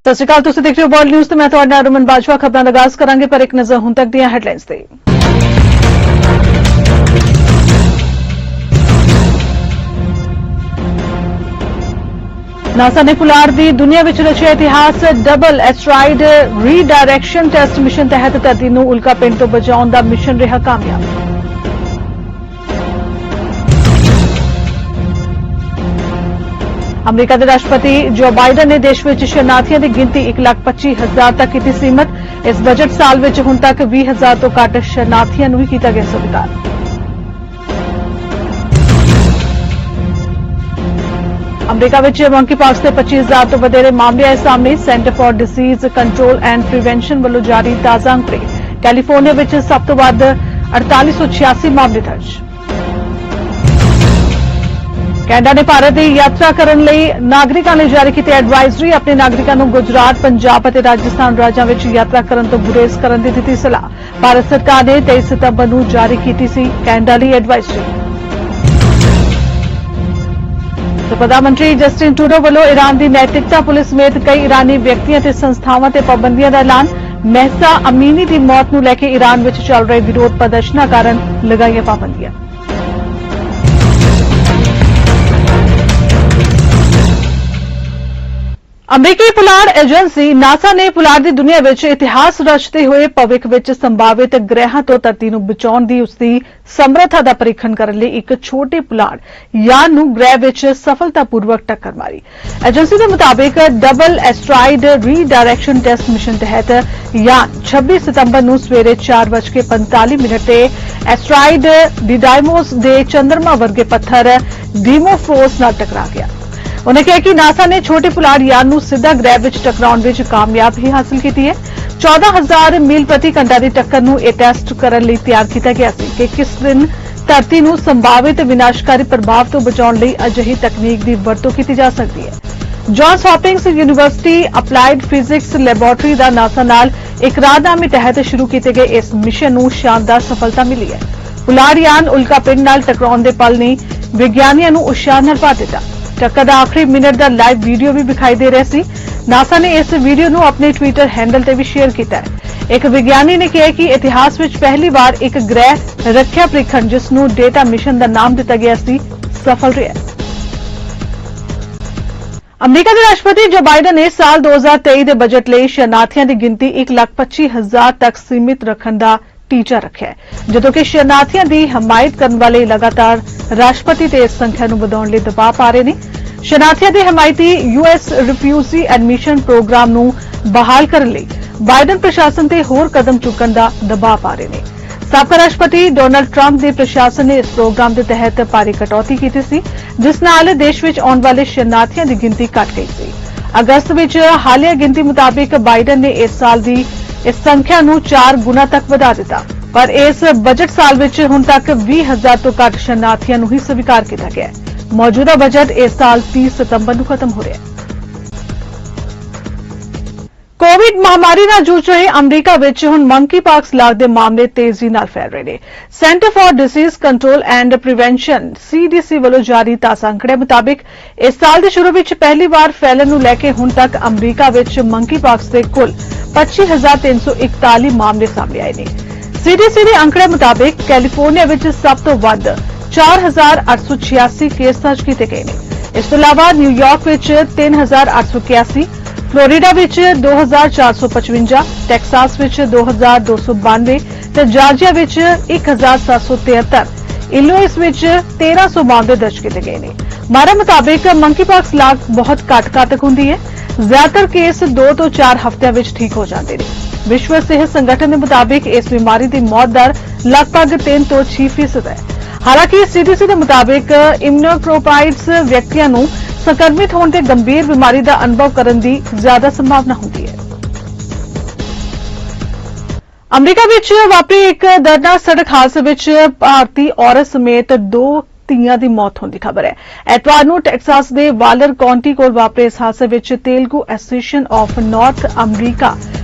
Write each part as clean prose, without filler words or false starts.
ਸਤਿ ਸ਼੍ਰੀ ਅਕਾਲ, ਤੁਸੀਂ ਦੇਖ ਰਹੇ ਹੋ ਵਰਲਡ ਨਿਊਜ਼ ਤੇ ਮੈਂ ਤੁਹਾਡਾ ਨਾਲ ਰਮਨ ਬਾਜਵਾ। ਖਬਰਾਂ ਦਾ ਆਗਾਜ਼ ਕਰਾਂਗੇ ਪਰ ਇੱਕ ਨਜ਼ਰ ਹੁਣ ਤੱਕ ਦੀਆਂ ਹੈਡਲਾਈਨਸ ਤੇ। ਨਾਸਾ ਨੇ ਪੁਲਾੜ ਦੀ ਦੁਨੀਆ ਵਿੱਚ ਰਚਿਆ ਇਤਿਹਾਸ। ਡਬਲ ਐਸਟਰਾਇਡ ਰੀਡਾਇਰੈਕਸ਼ਨ ਟੈਸਟ ਮਿਸ਼ਨ ਤਹਿਤ ਧਰਤੀ ਨੂੰ ਉਲਕਾ ਪਿੰਡ ਤੋਂ ਬਚਾਉਣ ਦਾ ਮਿਸ਼ਨ ਰਿਹਾ ਕਾਮਯਾਬ। ਅਮਰੀਕਾ ਦੇ ਰਾਸ਼ਟਰਪਤੀ ਜੋ ਬਾਈਡਨ ਨੇ ਦੇਸ਼ ਵਿੱਚ ਸ਼ਰਨਾਰਥੀਆਂ ਦੀ ਗਿਣਤੀ 1,25,000 ਤੱਕ ਕੀਤੀ ਸੀਮਤ। ਇਸ ਬਜਟ ਸਾਲ ਵਿੱਚ ਹੁਣ ਤੱਕ 20,000 ਤੋਂ ਘੱਟ ਸ਼ਰਨਾਰਥੀਆਂ ਨੂੰ ਹੀ ਕੀਤਾ ਗਿਆ ਸਵੀਕਾਰ। ਅਮਰੀਕਾ ਵਿੱਚ ਮੰਕੀਪੌਕਸ ਦੇ 25,000 ਤੋਂ ਵਧੇਰੇ ਮਾਮਲੇ ਆਏ ਸਾਹਮਣੇ। Centre for disease control and prevention ਵੱਲੋਂ ਜਾਰੀ ਤਾਜ਼ਾ ਅੰਕੜੇ। ਕੈਲੀਫੋਰਨੀਆ ਵਿੱਚ ਸਭ ਤੋਂ ਵੱਧ 4886 ਮਾਮਲੇ ਦਰਜ। ਕੈਨੇਡਾ ਨੇ ਭਾਰਤ ਦੀ ਯਾਤਰਾ ਕਰਨ ਲਈ ਨਾਗਰਿਕਾਂ ਲਈ ਜਾਰੀ ਕੀਤੀ ਐਡਵਾਈਜ਼ਰੀ। ਆਪਣੇ ਨਾਗਰਿਕਾਂ ਨੂੰ ਗੁਜਰਾਤ, ਪੰਜਾਬ ਅਤੇ ਰਾਜਸਥਾਨ ਰਾਜਾਂ ਵਿੱਚ ਯਾਤਰਾ ਕਰਨ ਤੋਂ ਗੁਰੇਜ਼ ਕਰਨ ਦੀ ਦਿੱਤੀ ਸਲਾਹ। ਭਾਰਤ ਸਰਕਾਰ ਨੇ 23 ਸਤੰਬਰ ਨੂੰ ਜਾਰੀ ਕੀਤੀ ਸੀ ਕੈਨੇਡਾ ਲਈ ਐਡਵਾਈਜ਼ਰੀ। ਪ੍ਰਧਾਨ ਮੰਤਰੀ ਜਸਟਿਨ ਟਰੂਡੋ ਵੱਲੋਂ ਈਰਾਨ ਦੀ ਨੈਤਿਕਤਾ ਪੁਲਿਸ ਸਮੇਤ ਕਈ ਈਰਾਨੀ ਵਿਅਕਤੀਆਂ ਤੇ ਸੰਸਥਾਵਾਂ ਤੇ ਪਾਬੰਦੀਆਂ ਦਾ ਐਲਾਨ। ਮਹਿਸਾ ਅਮੀਨੀ ਦੀ ਮੌਤ ਨੂੰ ਲੈ ਕੇ ਈਰਾਨ ਵਿੱਚ ਚੱਲ ਰਹੇ ਵਿਰੋਧ ਪ੍ਰਦਰਸ਼ਨਾਂ ਕਾਰਨ ਲਗਾਈਆਂ ਪਾਬੰਦੀਆਂ। ਅਮਰੀਕੀ ਪੁਲਾੜ ਏਜੰਸੀ ਨਾਸਾ ਨੇ ਪੁਲਾੜ ਦੀ ਦੁਨੀਆ ਵਿੱਚ ਇਤਿਹਾਸ ਰਚਦੇ ਹੋਏ ਭਵਿੱਖ ਵਿੱਚ ਸੰਭਾਵਿਤ ਗ੍ਰਹਿਾਂ ਤੋਂ ਧਰਤੀ ਨੂੰ ਬਚਾਉਣ ਦੀ ਉਸਦੀ ਸਮਰੱਥਾ ਦਾ ਪਰੀਖਣ ਕਰਨ ਲਈ ਇੱਕ ਛੋਟੇ ਪੁਲਾੜ ਯਾਨ ਨੂੰ ਗ੍ਰਹਿ ਵਿੱਚ ਸਫਲਤਾਪੂਰਵਕ ਟੱਕਰ ਮਾਰੀ। ਏਜੰਸੀ ਦੇ ਮੁਤਾਬਿਕ ਡਬਲ ਐਸਟਰਾਇਡ ਰੀਡਾਇਰੈਕਸ਼ਨ ਟੈਸਟ ਮਿਸ਼ਨ ਤਹਿਤ ਯਾਨ 26 ਸਤੰਬਰ ਨੂੰ ਸਵੇਰੇ 4:45 ਤੇ ਐਸਟਰਾਇਡ ਡਿਡਾਈਮੋਸ ਦੇ ਚੰਦਰਮਾ ਵਰਗੇ ਪੱਥਰ ਡੀਮੋਫੋਰਸ ਨਾਲ ਟਕਰਾ ਗਿਆ। उन्होंने कहा कि नासा ने छोटे पुलाड़ यान ਨੂੰ ਸਿੱਧਾ ਗ੍ਰਹਿ ਵਿੱਚ ਟਕਰਾਉਣ ਵਿੱਚ ਕਾਮਯਾਬੀ ਹਾਸਲ ਕੀਤੀ ਹੈ। 14,000 ਮੀਲ ਪ੍ਰਤੀ ਘੰਟਾ ਦੀ ਟੱਕਰ ਨੂੰ ਇਹ ਟੈਸਟ ਕਰਨ ਲਈ ਤਿਆਰ ਕੀਤਾ ਗਿਆ ਸੀ ਕਿ ਕਿਸ ਦਿਨ ਧਰਤੀ ਨੂੰ ਸੰਭਾਵਿਤ ਵਿਨਾਸ਼ਕਾਰੀ ਪ੍ਰਭਾਵ ਤੋਂ ਬਚਾਉਣ ਲਈ ਅਜਿਹੀ ਤਕਨੀਕ ਦੀ ਵਰਤੋਂ ਕੀਤੀ ਜਾ ਸਕਦੀ ਹੈ। Johns Hopkins University Applied Physics Laboratory ਦਾ ਨਾਸਾ ਨਾਲ ਇਕਰਾਰਨਾਮੇ ਤਹਿਤ ਸ਼ੁਰੂ ਕੀਤੇ ਗਏ ਇਸ ਮਿਸ਼ਨ ਨੂੰ ਸ਼ਾਨਦਾਰ ਸਫਲਤਾ ਮਿਲੀ ਹੈ। ਪੁਲਾੜ ਯਾਨ ਉਲਕਾ ਪਿੰਡ ਨਾਲ ਟਕਰਾਉਣ ਦੇ ਪਲ ਨੇ ਵਿਗਿਆਨੀਆਂ ਨੂੰ ਉਤਸ਼ਾਹ ਨਾਲ ਭਰ ਦਿੱਤਾ। ਟੱਕਰ ਦਾ ਆਖਰੀ ਮਿੰਟ ਦਾ ਲਾਈਵ ਵੀਡੀਓ ਵੀ ਵਿਖਾਈ ਦੇ ਰਿਹਾ ਸੀ। ਨਾਸਾ ਨੇ ਇਸ ਵੀਡੀਓ ਨੂੰ ਆਪਣੇ ਟਵਿੱਟਰ ਹੈਂਡਲ ਤੇ ਵੀ ਸ਼ੇਅਰ ਕੀਤਾ ਹੈ। ਇੱਕ ਵਿਗਿਆਨੀ ਨੇ ਕਿਹਾ ਕਿ ਇਤਿਹਾਸ ਵਿੱਚ ਪਹਿਲੀ ਵਾਰ ਇੱਕ ਗ੍ਰਹਿ ਰੱਖਿਆ ਪ੍ਰੀਖਣ ਜਿਸ ਨੂੰ ਡੇਟਾ ਮਿਸ਼ਨ ਦਾ ਨਾਮ ਦਿੱਤਾ ਗਿਆ ਸੀ ਸਫਲ ਰਿਹਾ। ਅਮਰੀਕਾ ਦੇ ਰਾਸ਼ਟਰਪਤੀ ਜੋ ਬਾਈਡਨ ਨੇ ਸਾਲ 2023 ਦੇ ਬਜਟ ਲਈ ਸ਼ਰਨਾਰਥੀਆਂ ਦੀ ਗਿਣਤੀ 1,25,000 ਤੱਕ ਸੀਮਿਤ ਰੱਖਣ ਦਾ ਟੀਚਾ ਰੱਖਿਆ ਹੈ, ਜਦੋਂ ਕਿ ਸ਼ਰਨਾਰਥੀਆਂ ਦੀ ਹਮਾਇਤ ਕਰਨ ਵਾਲੇ ਲਗਾਤਾਰ ਰਾਸ਼ਟਰਪਤੀ ਤੇ ਇਸ ਸੰਖਿਆ ਨੂੰ ਵਧਾਉਣ ਲਈ ਦਬਾਅ ਪਾ ਰਹੇ ਨੇ। ਸ਼ਰਨਾਰਥੀਆਂ ਦੇ ਹਮਾਇਤੀ ਯੂਐਸ ਰਿਫਿਊਜੀ ਐਡਮਿਸ਼ਨ ਪ੍ਰੋਗਰਾਮ ਨੂੰ ਬਹਾਲ ਕਰਨ ਲਈ ਬਾਈਡਨ ਪ੍ਰਸ਼ਾਸਨ ਤੇ ਹੋਰ ਕਦਮ ਚੁੱਕਣ ਦਾ ਦਬਾਅ ਪਾ ਰਹੇ ਨੇ। ਸਾਬਕਾ ਰਾਸ਼ਟਰਪਤੀ ਡੋਨਾਲਡ ਟਰੰਪ ਦੇ ਪ੍ਰਸ਼ਾਸਨ ਨੇ ਇਸ ਪ੍ਰੋਗਰਾਮ ਦੇ ਤਹਿਤ ਭਾਰੀ ਕਟੌਤੀ ਕੀਤੀ ਸੀ, ਜਿਸ ਨਾਲ ਦੇਸ਼ ਵਿੱਚ ਆਉਣ ਵਾਲੇ ਸ਼ਰਨਾਰਥੀਆਂ ਦੀ ਗਿਣਤੀ ਘਟ ਗਈ ਸੀ। ਅਗਸਤ ਵਿੱਚ ਹਾਲੀਆ ਗਿਣਤੀ ਮੁਤਾਬਿਕ ਬਾਈਡਨ ਨੇ ਇਸ ਸਾਲ ਦੀ ਇਸ ਸੰਖਿਆ ਨੂੰ 4 ਗੁਣਾ ਤੱਕ ਵਧਾ ਦਿੱਤਾ, ਪਰ ਇਸ ਬਜਟ ਸਾਲ ਵਿੱਚ ਹੁਣ ਤੱਕ 20,000 ਤੋਂ ਘੱਟ ਸ਼ਰਨਾਰਥੀਆਂ ਨੂੰ ਹੀ ਸਵੀਕਾਰ ਕੀਤਾ ਗਿਆ ਹੈ। ਮੌਜੂਦਾ ਬਜਟ ਇਸ ਸਾਲ 30 ਸਤੰਬਰ ਨੂੰ ਖਤਮ ਹੋ ਰਿਹਾ ਹੈ। ਕੋਵਿਡ ਮਹਾਮਾਰੀ ਨਾਲ ਜੂਝ ਰਹੇ ਅਮਰੀਕਾ ਵਿੱਚ ਹੁਣ ਮੰਕੀਪੌਕਸ ਲਾਗ ਦੇ ਮਾਮਲੇ ਤੇਜ਼ੀ ਨਾਲ ਫੈਲ ਰਹੇ ਨੇ। Centre for disease control and prevention CDC ਵੱਲੋਂ ਜਾਰੀ ਤਾਜ਼ਾ ਅੰਕੜਿਆਂ ਮੁਤਾਬਿਕ ਇਸ ਸਾਲ ਦੇ ਸ਼ੁਰੂ ਵਿੱਚ ਪਹਿਲੀ ਵਾਰ ਫੈਲਣ ਨੂੰ ਲੈ ਕੇ ਹੁਣ ਤੱਕ ਅਮਰੀਕਾ ਵਿੱਚ ਮੰਕੀਪੌਕਸ ਦੇ ਕੁੱਲ 25,341 ਮਾਮਲੇ ਸਾਹਮਣੇ ਆਏ ਨੇ। CDC ਦੇ ਅੰਕੜਿਆਂ ਮੁਤਾਬਿਕ ਕੈਲੀਫੋਰਨੀਆ ਵਿੱਚ ਸਭ ਤੋਂ ਵੱਧ 4,886 ਕੇਸ ਦਰਜ ਕੀਤੇ ਗਏ ਨੇ। ਇਸ ਤੋਂ ਇਲਾਵਾ ਨਿਊਯਾਰਕ ਵਿੱਚ 3,881, ਫਲੋਰੀਡਾ ਵਿੱਚ 2,455, ਟੈਕਸਾਸ ਵਿੱਚ 2,292 ਤੇ ਜਾਰਜੀਆ ਵਿੱਚ 1,773, ਇਲੀਨੋਇਸ ਵਿੱਚ 1,300 ਮਾਮਲੇ ਦਰਜ ਕੀਤੇ ਗਏ ਨੇ। ਮਾਹਰਾਂ ਮੁਤਾਬਿਕ ਮੰਕੀਪੌਕਸ ਲਾਗ ਬਹੁਤ ਘੱਟ ਘਾਤਕ ਹੁੰਦੀ ਹੈ। ਜ਼ਿਆਦਾਤਰ ਕੇਸ 2 ਤੋਂ 4 ਹਫ਼ਤਿਆਂ ਵਿੱਚ ਠੀਕ ਹੋ ਜਾਂਦੇ ਨੇ। ਵਿਸ਼ਵ ਸਿਹਤ ਸੰਗਠਨ ਦੇ ਮੁਤਾਬਿਕ ਇਸ ਬਿਮਾਰੀ ਦੀ ਮੌਤ ਦਰ ਲਗਭਗ 3 ਤੋਂ 6% ਹੈ। ਹਾਲਾਂਕਿ CDC ਦੇ ਮੁਤਾਬਿਕ ਇਮਿਊਨੋਕੋਪਰਾਈਟਸ ਵਿਅਕਤੀਆਂ ਨੂੰ ਸੰਕਰਮਿਤ ਹੋਣ ਤੇ ਗੰਭੀਰ ਬਿਮਾਰੀ ਦਾ ਅਨੁਭਵ ਕਰਨ ਦੀ ਜ਼ਿਆਦਾ ਸੰਭਾਵਨਾ ਹੁੰਦੀ ਹੈ। ਅਮਰੀਕਾ ਵਿੱਚ ਵਾਪਰੀ ਇੱਕ ਦਰਦਨਾਕ ਸੜਕ ਹਾਦਸੇ ਵਿੱਚ ਭਾਰਤੀ ਔਰਤ ਸਮੇਤ 2 ਧੀਆਂ ਦੀ ਮੌਤ ਹੋਣ ਦੀ ਖਬਰ ਹੈ। ਐਤਵਾਰ ਨੂੰ ਟੈਕਸਾਸ ਦੇ ਵਾਲਰ ਕਾਉਂਟੀ ਕੋਲ ਵਾਪਰੇ ਇਸ ਹਾਦਸੇ ਵਿੱਚ Telugu Association of North America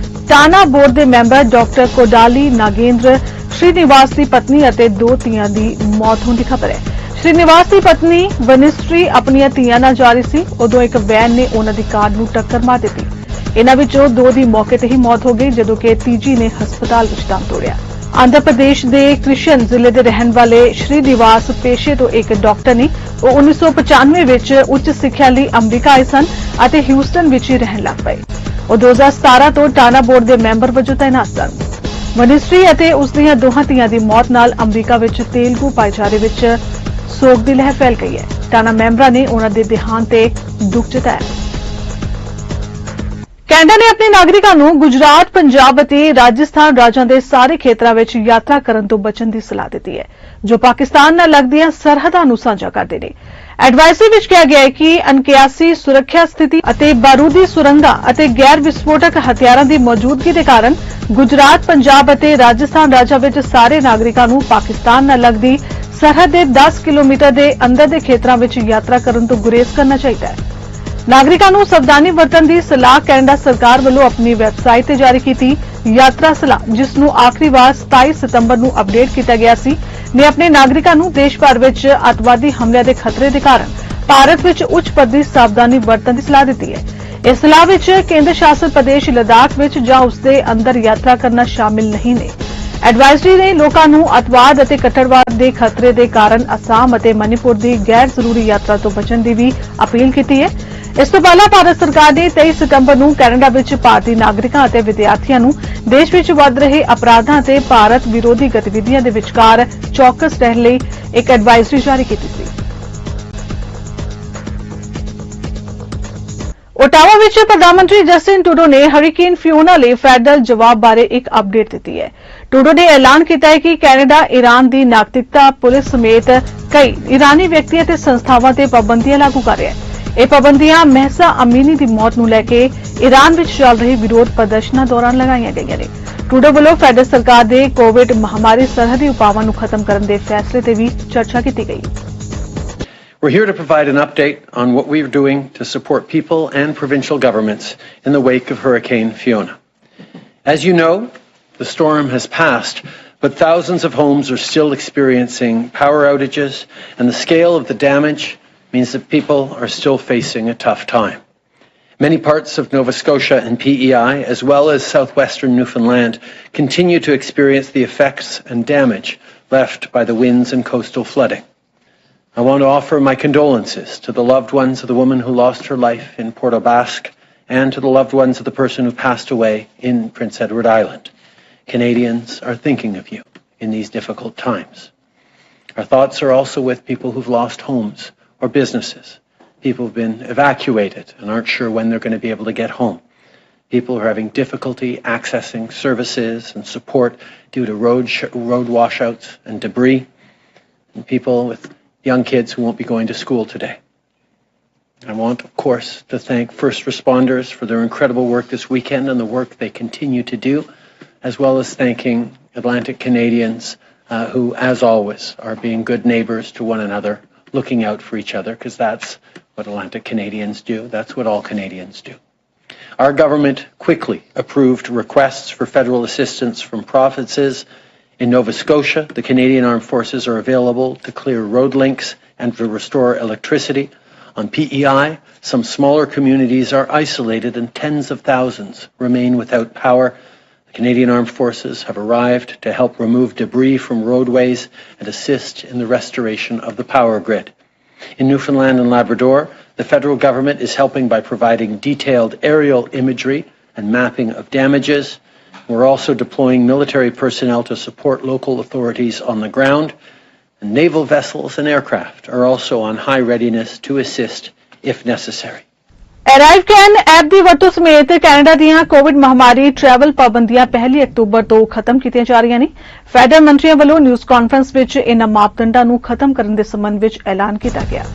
TANA board ਦੇ ਮੈਂਬਰ ਡਾਕਟਰ ਕੋਡਾਲੀ ਨਾਗੇਂਦਰ श्रीनिवास की पत्नी और 2 ਧੀਆਂ ਦੀ मौत होने की खबर है। श्रीनिवास की पत्नी वनिश्री अपन ਧੀਆਂ ਨਾਲ जा रही सी, उदों एक वैन ने उन्हां दी कार नूं टक्कर मार दी। इन्हां विचों 2 ਦੀ ਮੌਕੇ ਤੇ ਹੀ ਮੌਤ ਹੋ ਗਈ ਜਦੋਂ ਕਿ ਤੀਜੀ ਨੇ ਹਸਪਤਾਲ ਵਿੱਚ ਦਮ ਤੋੜਿਆ। आंध्र प्रदेश के कृष्ण जिले के रहने वाले श्रीनिवास पेशे तो एक डॉक्टर ने वो 1995 विच उच्च सिक्ख्या लई अमरीका आए सन अते ह्यूस्टन विच ही रहन लग पए। वो 2017 तो टाना बोर्ड के मैंबर वजों तैनात सन। मिनिस्ट्री अते उस दीआं दोहां धीआं दी मौत नाल अमरीका विच तेलगू भाईचारे विच सोग दी लहर फैल गई है। टाना मैंबरां ने उन्हां दे देहांत ते दुख जताया। ਕੈਨੇਡਾ ਨੇ ਆਪਣੇ ਨਾਗਰਿਕਾਂ ਨੂੰ ਗੁਜਰਾਤ, ਪੰਜਾਬ ਅਤੇ ਰਾਜਸਥਾਨ ਰਾਜਾਂ ਦੇ ਸਾਰੇ ਖੇਤਰਾਂ ਵਿੱਚ ਯਾਤਰਾ ਕਰਨ ਤੋਂ ਬਚਣ ਦੀ ਸਲਾਹ ਦਿੱਤੀ ਹੈ ਜੋ ਪਾਕਿਸਤਾਨ ਨਾਲ ਲੱਗਦੀਆਂ ਸਰਹੱਦਾਂ ਨੂੰ ਸਾਂਝਾ ਕਰਦੇ ਨੇ। ਐਡਵਾਈਜ਼ਰੀ ਵਿੱਚ ਕਿਹਾ ਗਿਆ ਹੈ ਕਿ ਅਣਕਿਆਸੀ ਸੁਰੱਖਿਆ ਸਥਿਤੀ ਅਤੇ ਬਾਰੂਦੀ ਸੁਰੰਗਾਂ ਅਤੇ ਗੈਰ ਵਿਸਫੋਟਕ ਹਥਿਆਰਾਂ ਦੀ ਮੌਜੂਦਗੀ ਦੇ ਕਾਰਨ ਗੁਜਰਾਤ, ਪੰਜਾਬ ਅਤੇ ਰਾਜਸਥਾਨ ਰਾਜਾਂ ਵਿੱਚ ਸਾਰੇ ਨਾਗਰਿਕਾਂ ਨੂੰ ਪਾਕਿਸਤਾਨ ਨਾਲ ਲੱਗਦੀ ਸਰਹੱਦ ਦੇ 10 ਕਿਲੋਮੀਟਰ ਦੇ ਅੰਦਰ ਦੇ ਖੇਤਰਾਂ ਵਿੱਚ ਯਾਤਰਾ ਕਰਨ ਤੋਂ ਗੁਰੇਜ਼ ਕਰਨਾ ਚਾਹੀਦਾ ਹੈ। नागरिकां नूं सावधानी वरतण दी सलाह कैनेडा सरकार वल्लों अपनी वैबसाइट ते जारी कीती यात्रा सलाह जिस नूं आखिरी वार 27 सितंबर नूं अपडेट कीता गया सी ने अपने नागरिकां नूं देश भर विच अतवादी हमले दे खतरे दे कारण भारत विच उच्च पद्धरी सावधानी वरतण दी सलाह दित्ती है। इस सलाह विच केंद्र शासित प्रदेश लद्दाख विच जां उस दे अंदर यात्रा करना शामिल नहीं ने। एडवाइजरी ने लोकां नूं अतवाद अते कट्टरवाद दे खतरे दे कारण असम अते मणिपुर दी गैर जरूरी यात्रा तो बचण दी भी अपील कीती है। इस तो पहला भारत सरकार ने 23 सितंबर नूं कैनेडा विच भारतीय नागरिकां अते विद्यार्थियों नूं देश विच वध रहे अपराधां अते भारत विरोधी गतिविधियां दे विचकार चौकस रहण लई एक एडवाइजरी जारी कीती सी। ओटावा विच प्रधानमंत्री जस्टिन टूडो ने हरिकेन फियोना लई फेडरल जवाब बारे एक अपडेट दी है। टूडो ने ऐलान किया है कि कैनेडा ईरान की नागरिकता पुलिस समेत कई ईरानी व्यक्ति अते संस्थावां ते पाबंदियां लागू कर रहा है। ये पाबंदियां महसा अमीनी की मौत नूं लैके ईरान विच चल रहे विरोध प्रदर्शनां दौरान लगाईआं गईआं ने। टूडो वल्लों फेडरल सरकार दे कोविड महामारी सरहदी उपावां नूं खत्म करन दे फैसले ते भी चर्चा की गई। We're here to provide an update on what we're doing to support people and provincial governments in the wake of Hurricane Fiona. As you know, the storm has passed, but thousands of homes are still experiencing power outages, and the scale of the damage means that people are still facing a tough time. Many parts of Nova Scotia and PEI, as well as southwestern Newfoundland, continue to experience the effects and damage left by the winds and coastal flooding. I want to offer my condolences to the loved ones of the woman who lost her life in Port aux Basques and to the loved ones of the person who passed away in Prince Edward Island. Canadians are thinking of you in these difficult times. Our thoughts are also with people who've lost homes or businesses. People have been evacuated and aren't sure when they're going to be able to get home. People are having difficulty accessing services and support due to road washouts and debris. And people with young kids who won't be going to school today. I want, of course, to thank first responders for their incredible work this weekend and the work they continue to do, as well as thanking Atlantic Canadians who, as always, are being good neighbours to one another, looking out for each other, because that's what Atlantic Canadians do. That's what all Canadians do. Our government quickly approved requests for federal assistance from provinces. In Nova Scotia, the Canadian Armed Forces are available to clear road links and to restore electricity. On PEI, some smaller communities are isolated and tens of thousands remain without power. The Canadian Armed Forces have arrived to help remove debris from roadways and assist in the restoration of the power grid. In Newfoundland and Labrador, the federal government is helping by providing detailed aerial imagery and mapping of damages. We're also deploying military personnel to support local authorities on the ground. And naval vessels and aircraft are also on high readiness to assist if necessary. Arrive can app की वरतों समेत Canada दीआं Covid महामारी travel पाबंदियां 1 October तो खत्म कीतियां जा रही ने। फैडरल मंत्रियों वालों न्यूज़ कॉन्फ्रेंस विच इन्हां मापदंडां नूं खत्म करने दे संबंध विच ऐलान किया गया।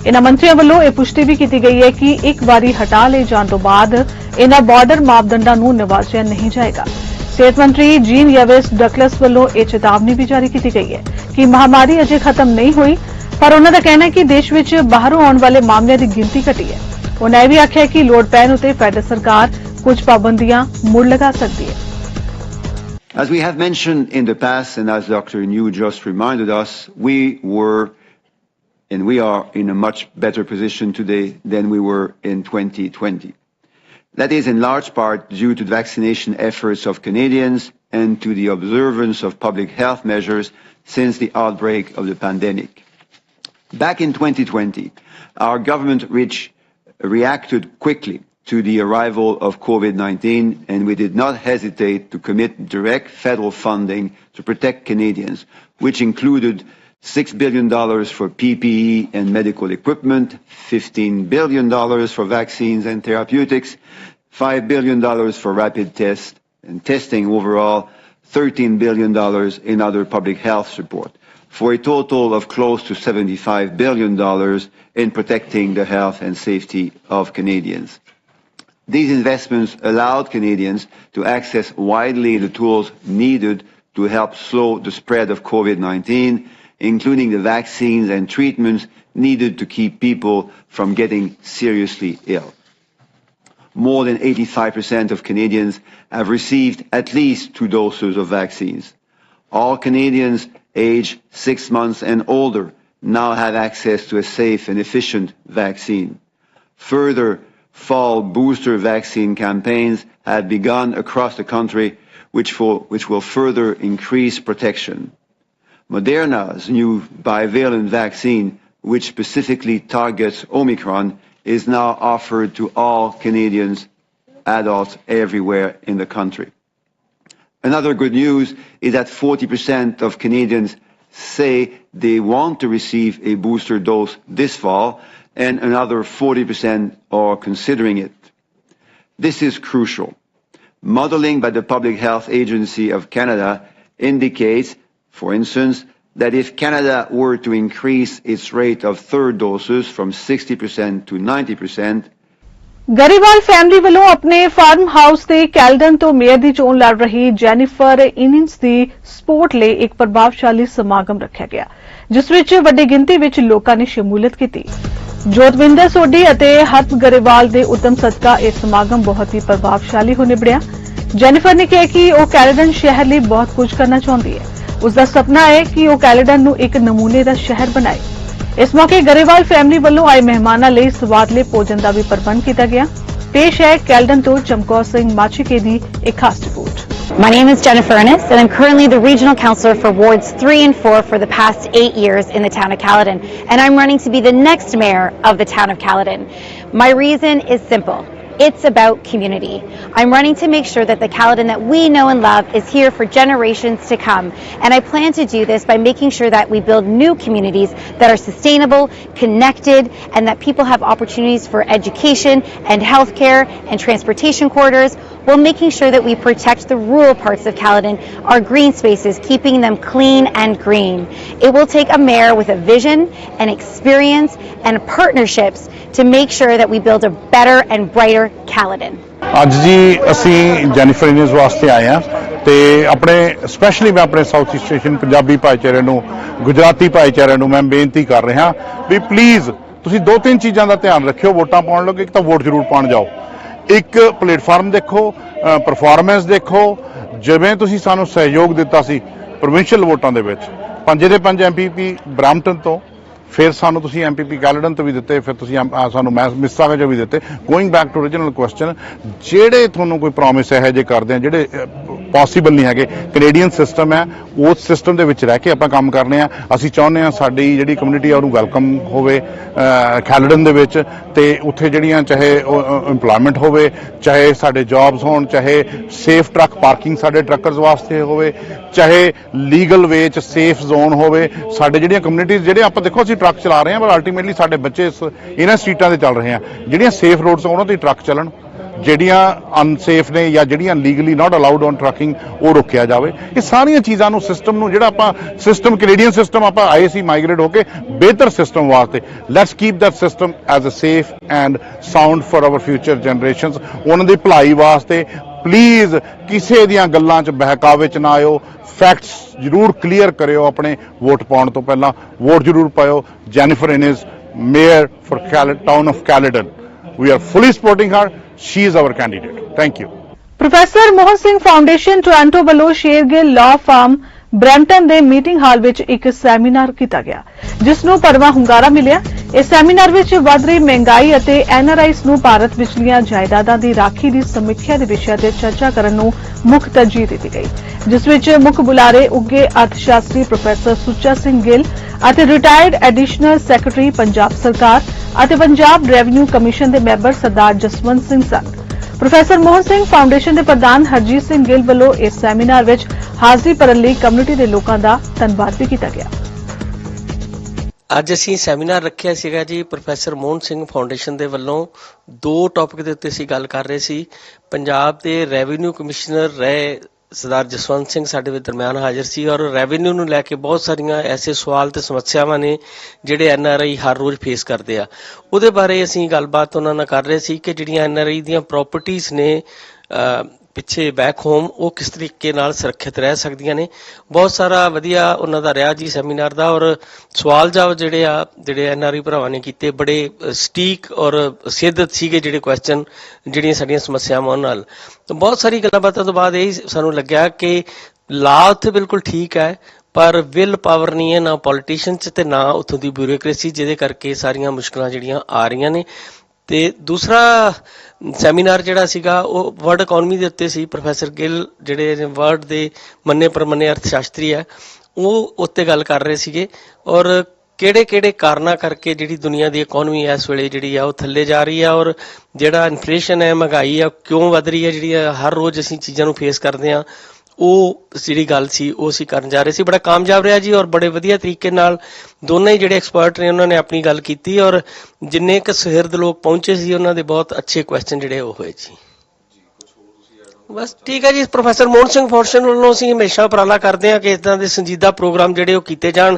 इन्हां मंत्रियों वालों यह पुष्टि भी की गई है कि एक बारी हटा ले जाने तो बाद इन्हां बॉर्डर मापदंडां नूं निवाजिया नहीं जाएगा। सेहत मंत्री जीन यवेस डकलस वालों यह चेतावनी भी जारी की गई है कि महामारी अजे खत्म नहीं हुई, पर उन्हां दा कहना है कि देश विच बाहरों आने वाले मामलों की गिनती घटी है। उन्हें भी आख्या कि लोड़ पैन उत्ते फेडरल सरकार कुछ पाबंदियां मुड़ लगा सकती है। As we have mentioned in the past, and as Dr. New just reminded us, we were and we are in a much better position today than we were in 2020. That is in large part due to the vaccination efforts of Canadians and to the observance of public health measures since the outbreak of the pandemic. Back in 2020, our government reacted quickly to the arrival of COVID-19, and we did not hesitate to commit direct federal funding to protect Canadians, which included $6 billion for PPE and medical equipment, $15 billion for vaccines and therapeutics, $5 billion for rapid tests and testing overall, $13 billion in other public health support, for a total of close to $75 billion in protecting the health and safety of Canadians. These investments allowed Canadians to access widely the tools needed to help slow the spread of COVID-19, including the vaccines and treatments needed to keep people from getting seriously ill. More than 85% of Canadians have received at least 2 doses of vaccines. All Canadians aged 6 months and older now have access to a safe and efficient vaccine. Further, fall booster vaccine campaigns have begun across the country, which will further increase protection. Moderna's new bivalent vaccine, which specifically targets Omicron, is now offered to all Canadians, adults everywhere in the country. Another good news is that 40% of Canadians say they want to receive a booster dose this fall, and another 40% are considering it. This is crucial. Modeling by the Public Health Agency of Canada indicates, for instance, that if Canada were to increase its rate of third doses from 60% to 90%, ਗਰੀਵਾਲ family ਵੱਲੋਂ ਆਪਣੇ farm house ਤੇ Caledon ਤੋਂ mayor ਦੀ ਚੋਣ ਲੜ ਰਹੀ Jennifer ਇਨਿੰਸ ਦੀ support ਲਈ ਇੱਕ ਪ੍ਰਭਾਵਸ਼ਾਲੀ ਸਮਾਗਮ ਰੱਖਿਆ ਗਿਆ, ਜਿਸ ਵਿੱਚ ਵੱਡੀ ਗਿਣਤੀ ਵਿੱਚ ਲੋਕਾਂ ਨੇ ਸ਼ਮੂਲੀਅਤ ਕੀਤੀ। ਜੋਤਵਿੰਦਰ ਸੋਢੀ ਅਤੇ ਹਰਪ ਗਰੇਵਾਲ ਦੇ ਉਦਮ ਸਦਕਾ ਇਹ ਸਮਾਗਮ ਬਹੁਤ ਹੀ ਪ੍ਰਭਾਵਸ਼ਾਲੀ ਹੋ ਨਿਬੜਿਆ। ਜੈਨੀਫਰ ਨੇ ਕਿਹਾ ਕਿ ਉਹ ਕੈਲਡਨ ਸ਼ਹਿਰ ਲਈ ਬਹੁਤ ਕੁਝ ਕਰਨਾ ਚਾਹੁੰਦੀ ਹੈ। ਉਸ ਦਾ ਸੁਪਨਾ ਹੈ ਕਿ ਉਹ ਕੈਲਡਨ ਨੂੰ ਇੱਕ ਨਮੂਨੇ ਦਾ ਸ਼ਹਿਰ ਬਣਾਏ। ਇਸ ਮੌਕੇ ਗਰੇਵਾਲ ਫੈਮਿਲੀ ਵੱਲੋਂ ਆਏ ਮਹਿਮਾਨਾਂ ਲਈ ਸਵਾਦਲੇ ਭੋਜਨ ਦਾ ਵੀ ਪ੍ਰਬੰਧ ਕੀਤਾ ਗਿਆ। ਪੇਸ਼ ਹੈ ਕੈਲਡਨ ਤੋਂ ਚਮਕੌਰ ਸਿੰਘ ਮਾਛੀਕੇ ਦੀ ਇੱਕ ਖਾਸ report. My name is Jennifer Innes, and I'm currently the Regional Councillor for Wards 3 and 4 for the past 8 years in the town of Caledon, and I'm running to be the next mayor of the town of Caledon. My reason is simple. It's about community. I'm running to make sure that the Caledon that we know and love is here for generations to come. And I plan to do this by making sure that we build new communities that are sustainable, connected, and that people have opportunities for education and healthcare and transportation corridors, while making sure that we protect the rural parts of Caledon, our green spaces, keeping them clean and green. It will take a mayor with a vision and experience and partnerships to make sure that we build a better and brighter Caledon. ਅੱਜ ਜੀ ਅਸੀਂ Jennifer ਇਨਿਸ ਵਾਸਤੇ ਆਏ ਹਾਂ ਤੇ ਆਪਣੇ specially ਮੈਂ ਆਪਣੇ ਸਾਊਥ ਈਸਟ ਏਸ਼ੀਅਨ ਪੰਜਾਬੀ ਭਾਈਚਾਰੇ ਨੂੰ, ਗੁਜਰਾਤੀ ਭਾਈਚਾਰੇ ਨੂੰ ਮੈਂ ਬੇਨਤੀ ਕਰ ਰਿਹਾ ਵੀ ਪਲੀਜ਼ ਤੁਸੀਂ 2-3 ਚੀਜ਼ਾਂ ਦਾ ਧਿਆਨ ਰੱਖਿਓ ਵੋਟਾਂ ਪਾਉਣ ਲੱਗੇ। ਇੱਕ ਤਾਂ ਵੋਟ ਜ਼ਰੂਰ ਪਾਉਣ ਜਾਓ, ਇੱਕ ਪਲੇਟਫਾਰਮ ਦੇਖੋ, ਪਰਫਾਰਮੈਂਸ ਦੇਖੋ। ਜਿਵੇਂ ਤੁਸੀਂ ਸਾਨੂੰ ਸਹਿਯੋਗ ਦਿੱਤਾ ਸੀ ਪ੍ਰੋਵਿੰਸ਼ੀਅਲ ਵੋਟਾਂ ਦੇ ਵਿੱਚ 5 ਦੇ 5 MPP ਬ੍ਰੈਂਪਟਨ ਤੋਂ, ਫਿਰ ਸਾਨੂੰ ਤੁਸੀਂ MPP ਕੈਲਡਨ ਤੋਂ ਵੀ ਦਿੱਤੇ, ਫਿਰ ਤੁਸੀਂ ਸਾਨੂੰ ਮਿਸਾਗਾ ਚੋਂ ਵੀ ਦਿੱਤੇ। Going back to original question, ਜਿਹੜੇ ਤੁਹਾਨੂੰ ਕੋਈ ਪ੍ਰੋਮਿਸ ਇਹੋ ਜਿਹੇ ਕਰਦੇ ਆ ਜਿਹੜੇ ਪੋਸੀਬਲ ਨਹੀਂ ਹੈਗੇ, ਕੈਨੇਡੀਅਨ ਸਿਸਟਮ ਹੈ, ਉਸ ਸਿਸਟਮ ਦੇ ਵਿੱਚ ਰਹਿ ਕੇ ਆਪਾਂ ਕੰਮ ਕਰਨੇ ਆ। ਅਸੀਂ ਚਾਹੁੰਦੇ ਆ ਸਾਡੀ ਜਿਹੜੀ ਕਮਿਊਨਿਟੀ ਆ ਉਹਨੂੰ ਵੈਲਕਮ ਹੋਵੇ ਕੈਲਡਨ ਦੇ ਵਿੱਚ, ਤੇ ਉੱਥੇ ਜਿਹੜੀਆਂ ਚਾਹੇ ਇੰਪਲੋਇਮੈਂਟ ਹੋਵੇ, ਚਾਹੇ ਸਾਡੇ ਜੌਬਸ ਹੋਣ, ਚਾਹੇ ਸੇਫ ਟਰੱਕ ਪਾਰਕਿੰਗ ਸਾਡੇ ਟਰੱਕਰਸ ਵਾਸਤੇ ਹੋਵੇ, ਚਾਹੇ ਲੀਗਲ ਵੇ 'ਚ ਸੇਫ ਜ਼ੋਨ ਹੋਵੇ। ਸਾਡੇ ਜਿਹੜੀਆਂ ਕਮਿਊਨਿਟੀਜ਼ ਜਿਹੜੇ ਆਪਾਂ ਦੇਖੋ ਅਸੀਂ ਟਰੱਕ ਚਲਾ ਰਹੇ ਹਾਂ, ਪਰ ਅਲਟੀਮੇਟਲੀ ਸਾਡੇ ਬੱਚੇ ਇਹਨਾਂ ਸਟਰੀਟਾਂ ਤੇ ਚੱਲ ਰਹੇ ਆ। ਜਿਹੜੀਆਂ ਸੇਫ ਰੋਡਸ ਉਹਨਾਂ ਤੇ ਟਰੱਕ ਚੱਲਣ, ਜਿਹੜੀਆਂ ਅਨਸੇਫ ਨੇ ਜਾਂ ਜਿਹੜੀਆਂ legally not allowed on trucking ਉਹ ਰੋਕਿਆ ਜਾਵੇ। ਇਹ ਸਾਰੀਆਂ ਚੀਜ਼ਾਂ ਨੂੰ ਸਿਸਟਮ ਨੂੰ ਜਿਹੜਾ ਆਪਾਂ ਸਿਸਟਮ ਕੈਨੇਡੀਅਨ ਸਿਸਟਮ ਆਪਾਂ ਆਏ ਸੀ ਮਾਈਗ੍ਰੇਟ ਹੋ ਕੇ ਬਿਹਤਰ ਸਿਸਟਮ ਵਾਸਤੇ, let's keep that system as a safe and sound for our future generations. ਉਹਨਾਂ ਦੀ ਭਲਾਈ ਵਾਸਤੇ ਪਲੀਜ਼ ਕਿਸੇ ਦੀਆਂ ਗੱਲਾਂ 'ਚ ਬਹਿਕਾਵੇ 'ਚ ਨਾ ਆਇਓ, ਫੈਕਟਸ ਜ਼ਰੂਰ ਕਲੀਅਰ ਕਰਿਓ। ਆਪਣੇ ਵੋਟ ਪਾਉਣ ਤੋਂ ਪਹਿਲਾਂ ਵੋਟ ਜ਼ਰੂਰ ਪਾਇਓ। Jennifer Innis, mayor for Town of Caledon, we are fully supporting her. She is our candidate. Thank you. Professor Mohan Singh foundation Toronto ਵੱਲੋਂ ਸ਼ੇਰਗਿੱਲ ਲਾਅ ਫਾਰਮ ਬਰੈਂਟਨ ਦੇ ਮੀਟਿੰਗ ਹਾਲ ਵਿੱਚ ਇੱਕ ਸੈਮੀਨਾਰ ਕੀਤਾ ਗਿਆ, ਜਿਸ ਨੂੰ ਭਰਵਾਂ ਹੁੰਗਾਰਾ ਮਿਲਿਆ। ਇਸ ਸੈਮੀਨਾਰ ਵਿੱਚ ਵੱਧ ਰਹੀ ਮਹਿੰਗਾਈ ਅਤੇ ਐਨਆਰਆਈਜ਼ ਨੂੰ ਭਾਰਤ ਵਿਚਲੀਆਂ ਜਾਇਦਾਦਾਂ ਦੀ ਰਾਖੀ ਦੀ ਸਮੀਖਿਆ ਦੇ ਵਿਸ਼ਿਆਂ ਤੇ ਚਰਚਾ ਕਰਨ ਨੂੰ ਮੁੱਖ ਤਰਜੀਹ ਦਿੱਤੀ ਗਈ, ਜਿਸ ਵਿੱਚ ਮੁੱਖ ਬੁਲਾਰੇ ਉੱਘੇ ਅਰਥਸ਼ਾਸਤਰੀ ਪ੍ਰੋਫੈਸਰ ਸੁੱਚਾ ਸਿੰਘ ਗਿੱਲ ਅਤੇ ਰਿਟਾਇਰਡ ਐਡੀਸ਼ਨਲ ਸੈਕਟਰੀ ਪੰਜਾਬ ਸਰਕਾਰ ਅਤੇ ਪੰਜਾਬ ਰੈਵਨਿਊ ਕਮਿਸ਼ਨ ਦੇ ਮੈਂਬਰ ਸਰਦਾਰ ਜਸਵੰਤ ਸਿੰਘ ਸਨ। ਪ੍ਰੋਫੈਸਰ ਮੋਹਨ ਸਿੰਘ ਫਾਊਂਡੇਸ਼ਨ ਦੇ ਪ੍ਰਧਾਨ ਹਰਜੀਤ ਸਿੰਘ ਗਿੱਲ ਵੱਲੋਂ ਇਸ ਸੈਮੀਨਾਰ ਵਿੱਚ ਹਾਜ਼ਰੀ ਭਰਨ ਲਈ ਕਮਿਊਨਿਟੀ ਦੇ ਲੋਕਾਂ ਦਾ ਧੰਨਵਾਦ ਵੀ ਕੀਤਾ ਗਿਆ। ਅੱਜ ਅਸੀਂ ਸੈਮੀਨਾਰ ਰੱਖਿਆ ਸੀਗਾ ਜੀ ਪ੍ਰੋਫੈਸਰ ਮੋਹਨ ਸਿੰਘ ਫਾਊਂਡੇਸ਼ਨ ਦੇ ਵੱਲੋਂ। ਦੋ ਟੌਪਿਕ ਦੇ ਉੱਤੇ ਅਸੀਂ ਗੱਲ ਕਰ ਰਹੇ ਸੀ। ਪੰਜਾਬ ਦੇ ਰੈਵਨਿਊ ਕਮਿਸ਼ਨਰ ਰਹੇ ਸਰਦਾਰ ਜਸਵੰਤ ਸਿੰਘ ਸਾਡੇ ਵਿੱਚ ਦਰਮਿਆਨ ਹਾਜ਼ਰ ਸੀ, ਔਰ ਰੈਵਨਿਊ ਨੂੰ ਲੈ ਕੇ ਬਹੁਤ ਸਾਰੀਆਂ ਐਸੇ ਸਵਾਲ ਤੇ ਸਮੱਸਿਆਵਾਂ ਨੇ ਜਿਹੜੇ ਐਨਆਰਆਈ ਹਰ ਰੋਜ਼ ਫੇਸ ਕਰਦੇ ਆ। ਉਹਦੇ ਬਾਰੇ ਅਸੀਂ ਗੱਲਬਾਤ ਉਹਨਾਂ ਨਾਲ ਕਰ ਰਹੇ ਸੀ ਕਿ ਜਿਹੜੀਆਂ ਐਨਆਰਆਈ ਦੀਆਂ ਪ੍ਰਾਪਰਟੀਆਂ ਨੇ ਪਿੱਛੇ ਬੈਕ ਹੋਮ, ਉਹ ਕਿਸ ਤਰੀਕੇ ਨਾਲ ਸੁਰੱਖਿਅਤ ਰਹਿ ਸਕਦੀਆਂ ਨੇ। ਬਹੁਤ ਸਾਰਾ ਵਧੀਆ ਉਹਨਾਂ ਦਾ ਰਿਹਾ ਜੀ ਸੈਮੀਨਾਰ ਦਾ, ਔਰ ਸਵਾਲ ਜਵਾਬ ਜਿਹੜੇ ਐਨਆਰਆਈ ਭਰਾਵਾਂ ਨੇ ਕੀਤੇ ਬੜੇ ਸਟੀਕ ਔਰ ਸਿੱਧਤ ਸੀਗੇ ਜਿਹੜੇ ਕੁਐਸਚਨ, ਜਿਹੜੀਆਂ ਸਾਡੀਆਂ ਸਮੱਸਿਆਵਾਂ ਨਾਲ। ਤਾਂ ਬਹੁਤ ਸਾਰੀ ਗੱਲਾਂ ਬਾਤਾਂ ਤੋਂ ਬਾਅਦ ਇਹ ਸਾਨੂੰ ਲੱਗਿਆ ਕਿ ਲਾਅ ਉੱਥੇ ਬਿਲਕੁਲ ਠੀਕ ਹੈ, ਪਰ ਵਿਲ ਪਾਵਰ ਨਹੀਂ ਹੈ, ਨਾ ਪੋਲੀਟੀਸ਼ੀਅਨ 'ਚ ਤੇ ਨਾ ਉੱਥੋਂ ਦੀ ਬਿਊਰੋਕ੍ਰੇਸੀ, ਜਿਹਦੇ ਕਰਕੇ ਸਾਰੀਆਂ ਮੁਸ਼ਕਲਾਂ ਜਿਹੜੀਆਂ ਆ ਰਹੀਆਂ ਨੇ। ਤੇ ਦੂਸਰਾ ਸੈਮੀਨਾਰ ਜਿਹੜਾ ਸੀਗਾ ਉਹ ਵਰਲਡ ਇਕਨੋਮੀ ਦੇ ਉੱਤੇ ਸੀ। ਪ੍ਰੋਫੈਸਰ ਗਿੱਲ ਜਿਹੜੇ ਵਰਲਡ ਦੇ ਮੰਨੇ ਪ੍ਰਮੰਨੇ ਅਰਥ ਸ਼ਾਸਤਰੀ ਹੈ, ਉਹ ਉੱਤੇ ਗੱਲ ਕਰ ਰਹੇ ਸੀਗੇ, ਔਰ ਕਿਹੜੇ ਕਾਰਨਾਂ ਕਰਕੇ ਜਿਹੜੀ ਦੁਨੀਆ ਦੀ ਇਕਨੋਮੀ ਇਸ ਵੇਲੇ ਜਿਹੜੀ ਆ ਉਹ ਥੱਲੇ ਜਾ ਰਹੀ ਆ, ਔਰ ਜਿਹੜਾ ਇਨਫਲੇਸ਼ਨ ਹੈ, ਮਹਿੰਗਾਈ ਆ, ਕਿਉਂ ਵੱਧ ਰਹੀ ਹੈ, ਜਿਹੜੀ ਹਰ ਰੋਜ਼ ਅਸੀਂ ਚੀਜ਼ਾਂ ਨੂੰ ਫੇਸ ਕਰਦੇ ਹਾਂ। ਉਹ ਜਿਹੜੀ ਗੱਲ ਸੀ ਉਹ ਅਸੀਂ ਕਰਨ ਜਾ ਰਹੇ ਸੀ। ਬੜਾ ਕਾਮਯਾਬ ਰਿਹਾ ਜੀ, ਔਰ ਬੜੇ ਵਧੀਆ ਤਰੀਕੇ ਨਾਲ ਦੋਨੇ ਹੀ ਜਿਹੜੇ ਐਕਸਪਰਟ ਨੇ ਉਹਨਾਂ ਨੇ ਆਪਣੀ ਗੱਲ ਕੀਤੀ, ਔਰ ਜਿੰਨੇ ਕੁ ਸੁਹਿਰਦ ਲੋਕ ਪਹੁੰਚੇ ਸੀ ਉਹਨਾਂ ਦੇ ਬਹੁਤ ਅੱਛੇ ਕੁਐਸਚਨ ਜਿਹੜੇ ਉਹ ਹੋਏ ਜੀ। ਬਸ ਠੀਕ ਹੈ ਜੀ। ਪ੍ਰੋਫੈਸਰ ਮੋਹਨ ਸਿੰਘ ਫਾਊਂਡੇਸ਼ਨ ਵੱਲੋਂ ਅਸੀਂ ਹਮੇਸ਼ਾ ਉਪਰਾਲਾ ਕਰਦੇ ਹਾਂ ਕਿ ਇੱਦਾਂ ਦੇ ਸੰਜੀਦਾ ਪ੍ਰੋਗਰਾਮ ਜਿਹੜੇ ਉਹ ਕੀਤੇ ਜਾਣ,